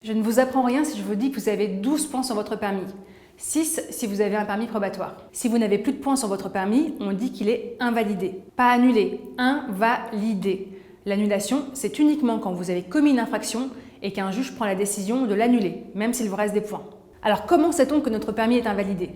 Je ne vous apprends rien si je vous dis que vous avez 12 points sur votre permis. 6 si vous avez un permis probatoire. Si vous n'avez plus de points sur votre permis, on dit qu'il est invalidé. Pas annulé, invalidé. L'annulation, c'est uniquement quand vous avez commis une infraction et qu'un juge prend la décision de l'annuler, même s'il vous reste des points. Alors comment sait-on que notre permis est invalidé ?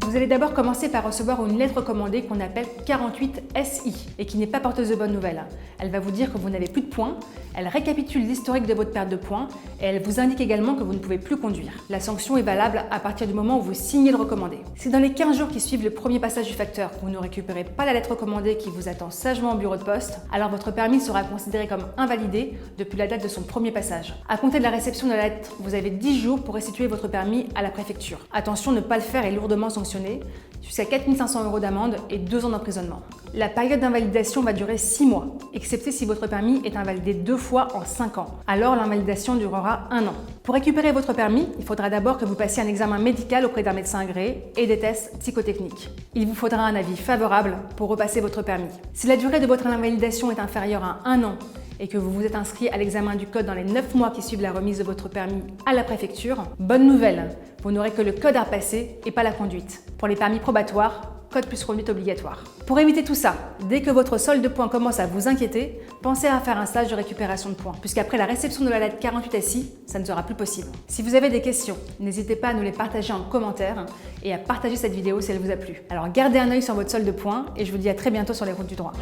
Vous allez d'abord commencer par recevoir une lettre recommandée qu'on appelle 48 SI et qui n'est pas porteuse de bonnes nouvelles. Elle va vous dire que vous n'avez plus de points, elle récapitule l'historique de votre perte de points et elle vous indique également que vous ne pouvez plus conduire. La sanction est valable à partir du moment où vous signez le recommandé. Si dans les 15 jours qui suivent le premier passage du facteur, vous ne récupérez pas la lettre recommandée qui vous attend sagement au bureau de poste, alors votre permis sera considéré comme invalidé depuis la date de son premier passage. À compter de la réception de la lettre, vous avez 10 jours pour restituer votre permis à la préfecture. Attention, ne pas le faire est lourdement sanctionné, jusqu'à 4 500 € d'amende et 2 ans d'emprisonnement. La période d'invalidation va durer 6 mois, excepté si votre permis est invalidé 2 fois en 5 ans. Alors l'invalidation durera 1 an. Pour récupérer votre permis, il faudra d'abord que vous passiez un examen médical auprès d'un médecin agréé et des tests psychotechniques. Il vous faudra un avis favorable pour repasser votre permis. Si la durée de votre invalidation est inférieure à 1 an et que vous vous êtes inscrit à l'examen du code dans les 9 mois qui suivent la remise de votre permis à la préfecture, bonne nouvelle, vous n'aurez que le code à repasser et pas la conduite. Pour les permis probatoires, code plus conduite obligatoire. Pour éviter tout ça, dès que votre solde de points commence à vous inquiéter, pensez à faire un stage de récupération de points, puisqu'après la réception de la lettre 48 SI, ça ne sera plus possible. Si vous avez des questions, n'hésitez pas à nous les partager en commentaire et à partager cette vidéo si elle vous a plu. Alors gardez un œil sur votre solde de points et je vous dis à très bientôt sur les routes du droit.